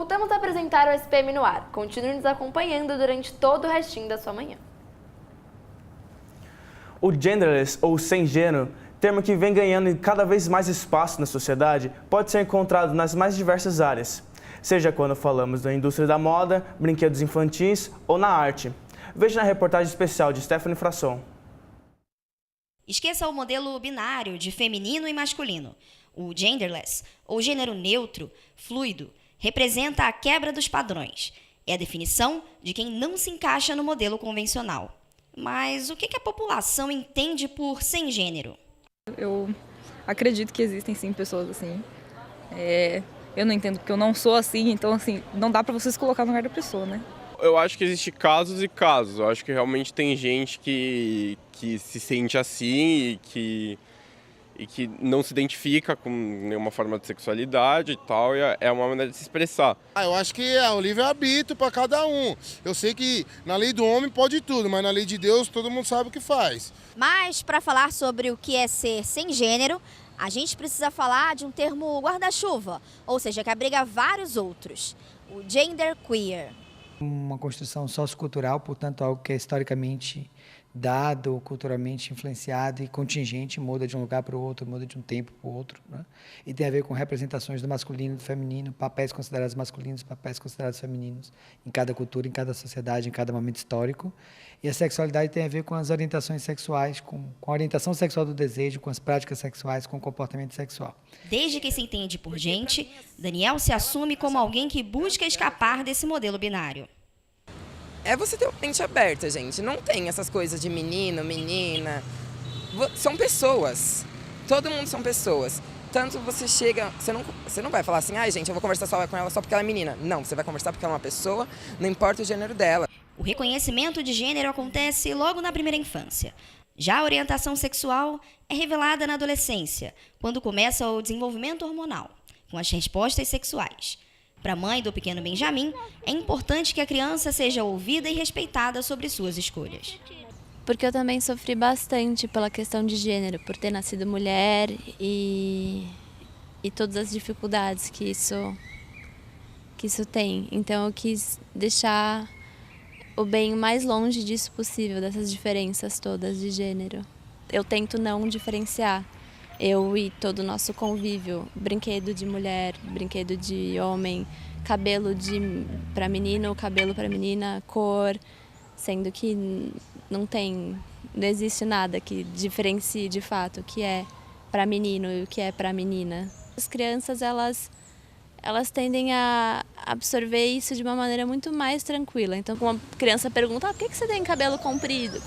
Voltamos a apresentar o SPM no ar. Continue nos acompanhando durante todo o restinho da sua manhã. O genderless, ou sem gênero, termo que vem ganhando cada vez mais espaço na sociedade, pode ser encontrado nas mais diversas áreas, seja quando falamos da indústria da moda, brinquedos infantis ou na arte. Veja na reportagem especial de Stephanie Frasson. Esqueça o modelo binário de feminino e masculino. O genderless, ou gênero neutro, fluido, representa a quebra dos padrões. É a definição de quem não se encaixa no modelo convencional. Mas o que a população entende por sem gênero? Eu acredito que existem sim pessoas assim. Eu não entendo porque eu não sou assim, então assim, não dá pra você se colocar no lugar da pessoa, né? Eu acho que existe casos e casos. Eu acho que realmente tem gente que se sente assim e que não se identifica com nenhuma forma de sexualidade e tal, e é uma maneira de se expressar. Eu acho que é o livre-arbítrio para cada um. Eu sei que na lei do homem pode tudo, mas na lei de Deus todo mundo sabe o que faz. Mas para falar sobre o que é ser sem gênero, a gente precisa falar de um termo guarda-chuva, ou seja, que abriga vários outros, o genderqueer. Uma construção sociocultural, portanto, algo que é historicamente dado, culturalmente influenciado e contingente, muda de um lugar para o outro, muda de um tempo para o outro, né? E tem a ver com representações do masculino e do feminino, papéis considerados masculinos, papéis considerados femininos, em cada cultura, em cada sociedade, em cada momento histórico. E a sexualidade tem a ver com as orientações sexuais, com a orientação sexual do desejo, com as práticas sexuais, com o comportamento sexual. Desde que se entende por gente, Daniel se assume como alguém que busca escapar desse modelo binário. É você ter uma mente aberta, gente. Não tem essas coisas de menino, menina. São pessoas. Todo mundo são pessoas. Tanto você chega... Você não vai falar assim, gente, eu vou conversar só com ela só porque ela é menina. Não, você vai conversar porque ela é uma pessoa, não importa o gênero dela. O reconhecimento de gênero acontece logo na primeira infância. Já a orientação sexual é revelada na adolescência, quando começa o desenvolvimento hormonal, com as respostas sexuais. Para a mãe do pequeno Benjamin, é importante que a criança seja ouvida e respeitada sobre suas escolhas. Porque eu também sofri bastante pela questão de gênero, por ter nascido mulher e todas as dificuldades que isso tem. Então eu quis deixar o bem o mais longe disso possível, dessas diferenças todas de gênero. Eu tento não diferenciar. Eu e todo o nosso convívio, brinquedo de mulher, brinquedo de homem, cabelo para menino, cabelo para menina, cor, sendo que não existe nada que diferencie de fato o que é para menino e o que é para menina. As crianças, elas tendem a absorver isso de uma maneira muito mais tranquila. Então, quando uma criança pergunta, por que você tem cabelo comprido?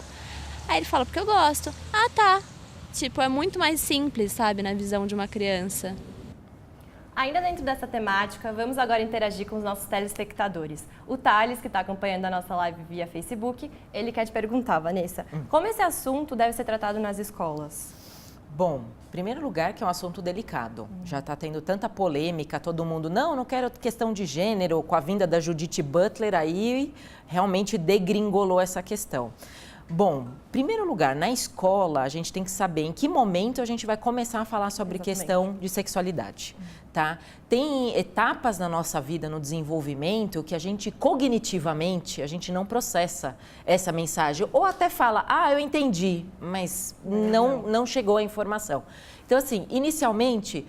Aí ele fala, porque eu gosto. Ah, tá. Tipo, é muito mais simples, sabe, na visão de uma criança. Ainda dentro dessa temática, vamos agora interagir com os nossos telespectadores. O Thales, que está acompanhando a nossa live via Facebook, ele quer te perguntar, Vanessa, como esse assunto deve ser tratado nas escolas? Bom, em primeiro lugar que é um assunto delicado. Já está tendo tanta polêmica, todo mundo, não quero questão de gênero, com a vinda da Judith Butler aí, realmente degringolou essa questão. Bom, em primeiro lugar, na escola, a gente tem que saber em que momento a gente vai começar a falar sobre questão de sexualidade, tá? Tem etapas na nossa vida, no desenvolvimento, que a gente, cognitivamente, a gente não processa essa mensagem. Ou até fala, eu entendi, mas não chegou a informação. Então, assim, inicialmente,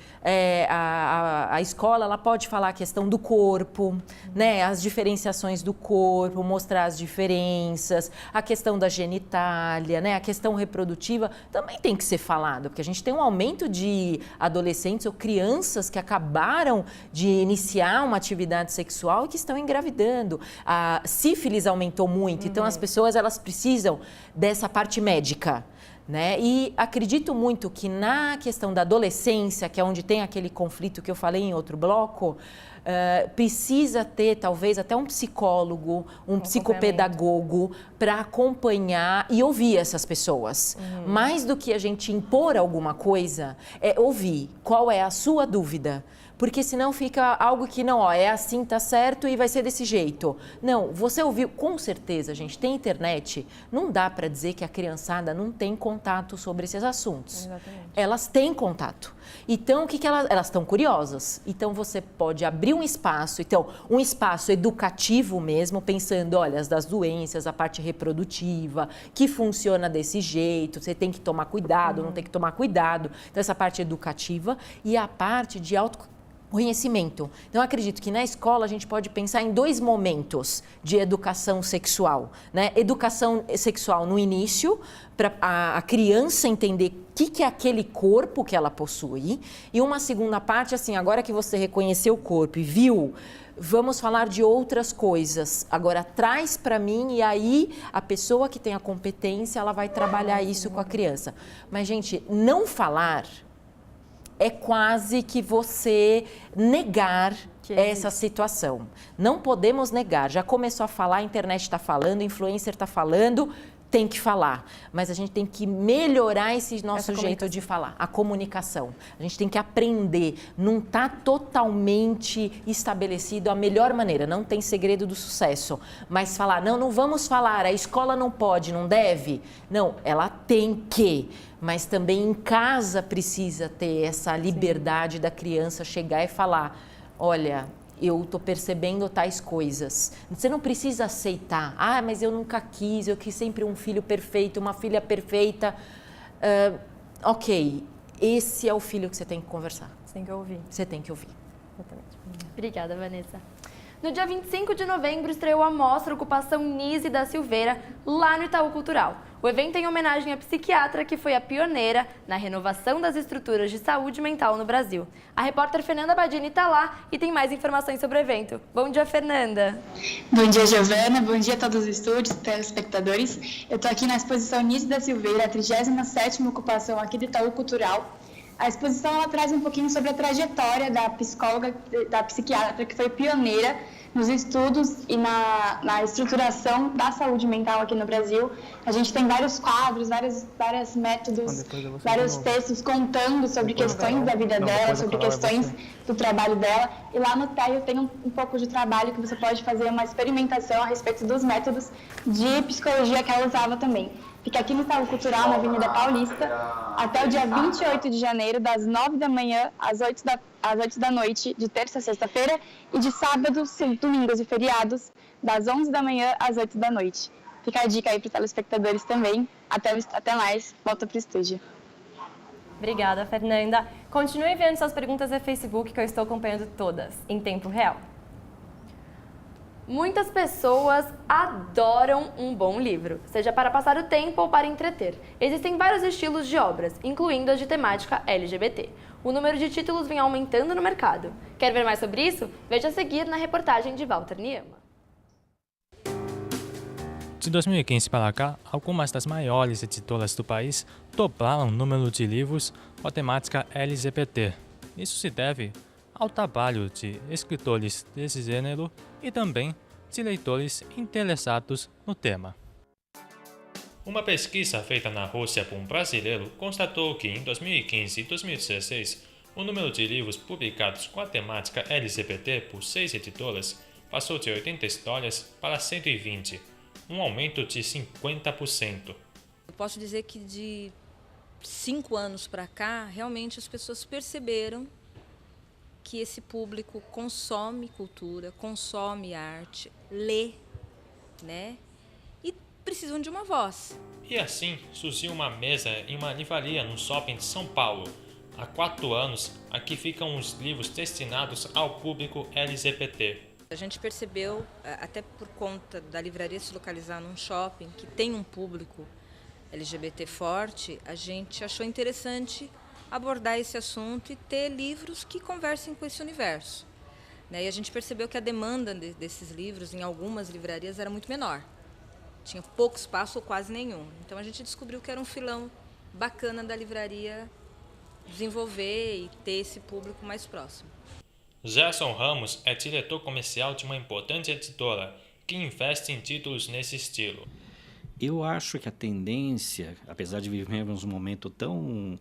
a escola ela pode falar a questão do corpo, né, as diferenciações do corpo, mostrar as diferenças, a questão da genitália, né, a questão reprodutiva também tem que ser falado, porque a gente tem um aumento de adolescentes ou crianças que acabaram de iniciar uma atividade sexual e que estão engravidando. A sífilis aumentou muito, então as pessoas elas precisam dessa parte médica. Né? E acredito muito que na questão da adolescência, que é onde tem aquele conflito que eu falei em outro bloco, precisa ter talvez até um psicólogo, um psicopedagogo para acompanhar e ouvir essas pessoas. Mais do que a gente impor alguma coisa, é ouvir qual é a sua dúvida. Porque senão fica algo que não, é assim, tá certo e vai ser desse jeito. Não, você ouviu, com certeza, gente, tem internet, não dá para dizer que a criançada não tem contato sobre esses assuntos. Exatamente. Elas têm contato. Então, o que elas estão curiosas. Então, você pode abrir abrir um espaço, então, um espaço educativo mesmo, pensando, olha, as das doenças, a parte reprodutiva, que funciona desse jeito, você tem que tomar cuidado, não tem que tomar cuidado. Então, essa parte educativa e a parte de autoconhecimento. Então, eu acredito que na escola a gente pode pensar em 2 momentos de educação sexual, né? Educação sexual no início, para a criança entender o que é aquele corpo que ela possui, e uma segunda parte, assim, agora que você reconheceu o corpo e viu, vamos falar de outras coisas. Agora, traz para mim e aí a pessoa que tem a competência, ela vai trabalhar isso com a criança. Mas, gente, não falar é quase que você negar essa situação. Não podemos negar. Já começou a falar, a internet está falando, o influencer está falando, tem que falar. Mas a gente tem que melhorar esse nosso jeito de falar, a comunicação. A gente tem que aprender. Não está totalmente estabelecido a melhor maneira, não tem segredo do sucesso. Mas falar, não vamos falar, a escola não pode, não deve. Não, ela tem que. Mas também em casa precisa ter essa liberdade da criança chegar e falar, olha, eu estou percebendo tais coisas. Você não precisa aceitar. Ah, mas eu nunca quis, eu quis sempre um filho perfeito, uma filha perfeita. Ok, esse é o filho que você tem que conversar. Você tem que ouvir. Você tem que ouvir. Exatamente. Obrigada, Vanessa. No dia 25 de novembro, estreou a mostra Ocupação Nise da Silveira, lá no Itaú Cultural. O evento é em homenagem à psiquiatra que foi a pioneira na renovação das estruturas de saúde mental no Brasil. A repórter Fernanda Badini está lá e tem mais informações sobre o evento. Bom dia, Fernanda. Bom dia, Giovana. Bom dia a todos os estúdios, telespectadores. Eu estou aqui na exposição Nise da Silveira, a 37ª ocupação aqui do Itaú Cultural. A exposição ela traz um pouquinho sobre a trajetória da psicóloga, da psiquiatra que foi pioneira nos estudos e na estruturação da saúde mental aqui no Brasil. A gente tem vários quadros, vários métodos, vários textos contando sobre questões da vida dela, sobre questões do trabalho dela. E lá no térreo tem um pouco de trabalho que você pode fazer uma experimentação a respeito dos métodos de psicologia que ela usava também. Fica aqui no Itaú Cultural, na Avenida Paulista, até o dia 28 de janeiro, das 9 da manhã às 8 da noite, de terça a sexta-feira, e de sábados, domingos e feriados, das 11 da manhã às 8 da noite. Fica a dica aí para os telespectadores também. Até mais, volta para o estúdio. Obrigada, Fernanda. Continue enviando suas perguntas no Facebook, que eu estou acompanhando todas, em tempo real. Muitas pessoas adoram um bom livro, seja para passar o tempo ou para entreter. Existem vários estilos de obras, incluindo as de temática LGBT. O número de títulos vem aumentando no mercado. Quer ver mais sobre isso? Veja a seguir na reportagem de Walter Niema. De 2015 para cá, algumas das maiores editoras do país dobraram o número de livros com a temática LGBT. Isso se deve ao trabalho de escritores desse gênero e também de leitores interessados no tema. Uma pesquisa feita na Rússia por um brasileiro constatou que em 2015 e 2016 o número de livros publicados com a temática LGBT por 6 editoras passou de 80 histórias para 120, um aumento de 50%. Eu posso dizer que de 5 anos para cá, realmente as pessoas perceberam que esse público consome cultura, consome arte, lê, né? E precisam de uma voz. E assim surgiu uma mesa em uma livraria no shopping de São Paulo. Há 4 anos, aqui ficam os livros destinados ao público LGBT. A gente percebeu, até por conta da livraria se localizar num shopping que tem um público LGBT forte, a gente achou interessante abordar esse assunto e ter livros que conversem com esse universo. E a gente percebeu que a demanda desses livros em algumas livrarias era muito menor. Tinha pouco espaço ou quase nenhum. Então a gente descobriu que era um filão bacana da livraria desenvolver e ter esse público mais próximo. Gerson Ramos é diretor comercial de uma importante editora que investe em títulos nesse estilo. Eu acho que a tendência, apesar de vivermos um momento tão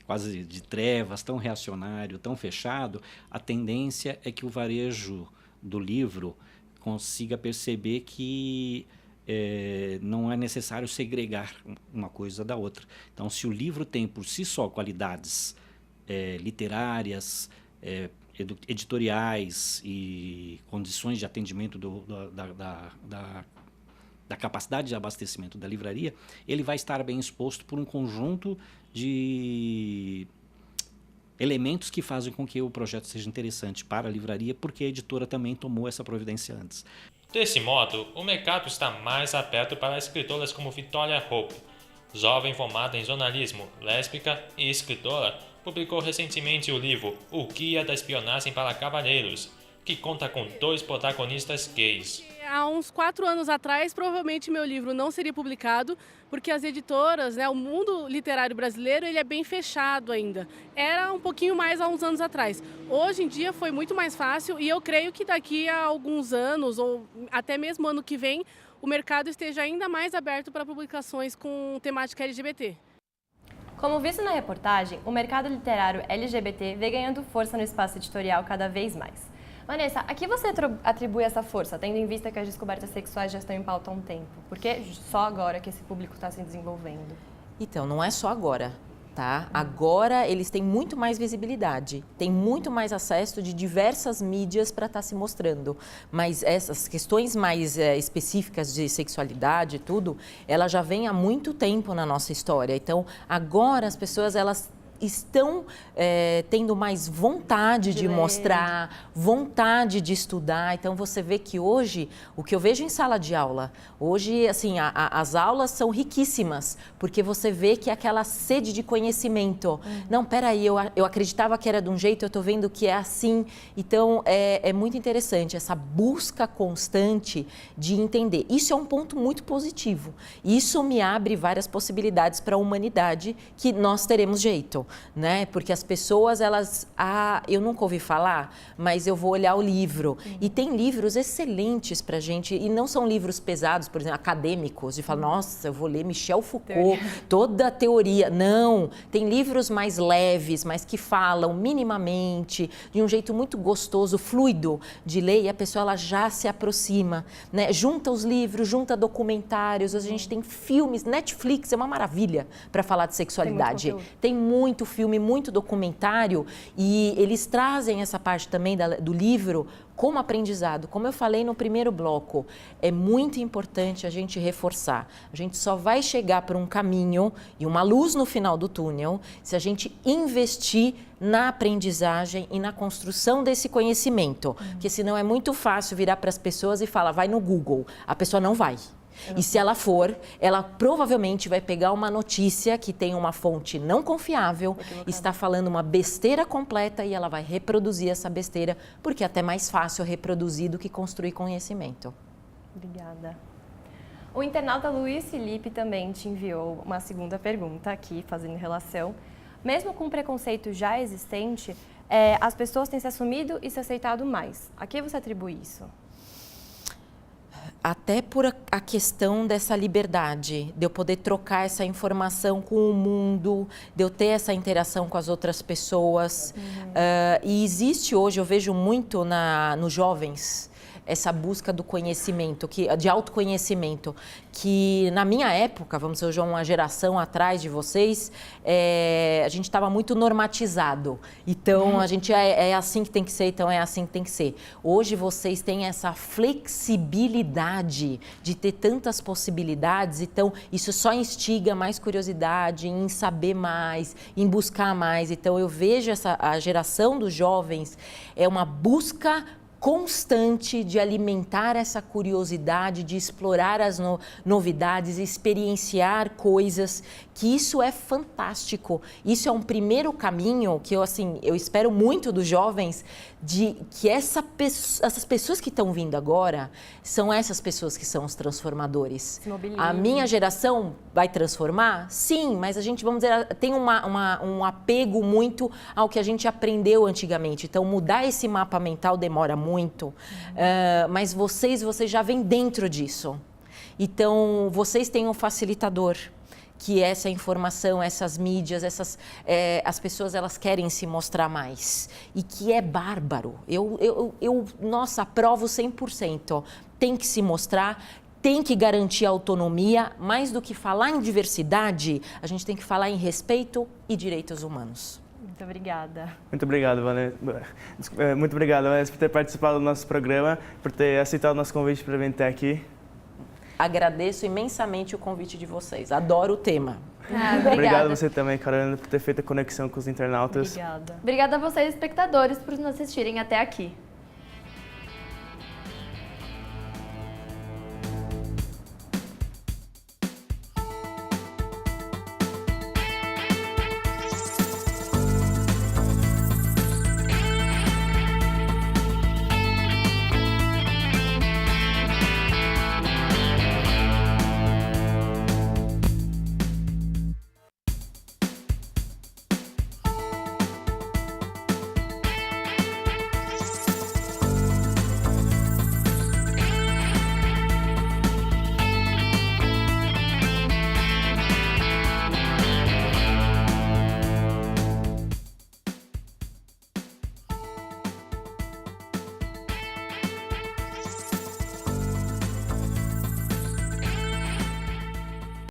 quase de trevas, tão reacionário, tão fechado, a tendência é que o varejo do livro consiga perceber que não é necessário segregar uma coisa da outra. Então, se o livro tem por si só qualidades literárias, editoriais e condições de atendimento da capacidade de abastecimento da livraria, ele vai estar bem exposto por um conjunto de elementos que fazem com que o projeto seja interessante para a livraria, porque a editora também tomou essa providência antes. Desse modo, o mercado está mais aberto para escritoras como Victoria Hope, jovem formada em jornalismo, lésbica e escritora, publicou recentemente o livro O Guia da Espionagem para Cavalheiros, que conta com 2 protagonistas gays. Há uns 4 anos atrás, provavelmente meu livro não seria publicado, porque as editoras, o mundo literário brasileiro, ele é bem fechado ainda. Era um pouquinho mais há uns anos atrás. Hoje em dia foi muito mais fácil e eu creio que daqui a alguns anos, ou até mesmo ano que vem, o mercado esteja ainda mais aberto para publicações com temática LGBT. Como visto na reportagem, o mercado literário LGBT vem ganhando força no espaço editorial cada vez mais. Vanessa, a que você atribui essa força, tendo em vista que as descobertas sexuais já estão em pauta há um tempo? Por que só agora que esse público está se desenvolvendo? Então, não é só agora, tá? Agora eles têm muito mais visibilidade, têm muito mais acesso de diversas mídias para estar se mostrando. Mas essas questões mais específicas de sexualidade e tudo, ela já vem há muito tempo na nossa história. Então, agora as pessoas, elas estão tendo mais vontade de mostrar, vontade de estudar. Então, você vê que hoje, o que eu vejo em sala de aula, hoje, assim, as aulas são riquíssimas, porque você vê que é aquela sede de conhecimento. Não, peraí, eu acreditava que era de um jeito, eu estou vendo que é assim. Então, é muito interessante essa busca constante de entender. Isso é um ponto muito positivo. Isso me abre várias possibilidades para a humanidade que nós teremos jeito. Né? Porque as pessoas, elas, eu nunca ouvi falar, mas eu vou olhar o livro. E tem livros excelentes pra gente, e não são livros pesados, por exemplo, acadêmicos, de falar, nossa, eu vou ler Michel Foucault, toda a teoria. Não, tem livros mais leves, mas que falam minimamente, de um jeito muito gostoso, fluido de ler, e a pessoa, ela já se aproxima, né? Junta os livros, junta documentários, a gente tem filmes, Netflix é uma maravilha para falar de sexualidade. Tem muito filme, muito documentário, e eles trazem essa parte também do livro como aprendizado. Como eu falei no primeiro bloco, é muito importante a gente reforçar. A gente só vai chegar por um caminho e uma luz no final do túnel se a gente investir na aprendizagem e na construção desse conhecimento. Porque senão é muito fácil virar para as pessoas e falar, vai no Google. A pessoa não vai. E se ela for, ela provavelmente vai pegar uma notícia que tem uma fonte não confiável, está falando uma besteira completa e ela vai reproduzir essa besteira, porque é até mais fácil reproduzir do que construir conhecimento. Obrigada. O internauta Luiz Felipe também te enviou uma segunda pergunta aqui, fazendo relação. Mesmo com o preconceito já existente, as pessoas têm se assumido e se aceitado mais. A que você atribui isso? Até por a questão dessa liberdade, de eu poder trocar essa informação com o mundo, de eu ter essa interação com as outras pessoas. E existe hoje, eu vejo muito nos jovens, essa busca do conhecimento, de autoconhecimento, que na minha época, vamos dizer, hoje uma geração atrás de vocês, a gente estava muito normatizado. Então, a gente é assim que tem que ser, então é assim que tem que ser. Hoje vocês têm essa flexibilidade de ter tantas possibilidades, então isso só instiga mais curiosidade, em saber mais, em buscar mais. Então, eu vejo a geração dos jovens, é uma busca constante de alimentar essa curiosidade, de explorar as novidades, experienciar coisas, que isso é fantástico. Isso é um primeiro caminho que eu espero muito dos jovens, de que essas pessoas que estão vindo agora, são essas pessoas que são os transformadores. A minha geração vai transformar? Sim, mas a gente, vamos dizer, tem um apego muito ao que a gente aprendeu antigamente. Então, mudar esse mapa mental demora muito, mas vocês já vêm dentro disso. Então, vocês têm um facilitador, que essa informação, essas mídias, as pessoas, elas querem se mostrar mais. E que é bárbaro. Nossa, aprovo 100%. Tem que se mostrar, tem que garantir a autonomia. Mais do que falar em diversidade, a gente tem que falar em respeito e direitos humanos. Muito obrigada. Muito obrigado, Vanessa. Muito obrigado, Vanessa, por ter participado do nosso programa, por ter aceitado o nosso convite para vir até aqui. Agradeço imensamente o convite de vocês. Adoro o tema. Obrigado a você também, Carolina, por ter feito a conexão com os internautas. Obrigada. Obrigada a vocês, espectadores, por nos assistirem até aqui.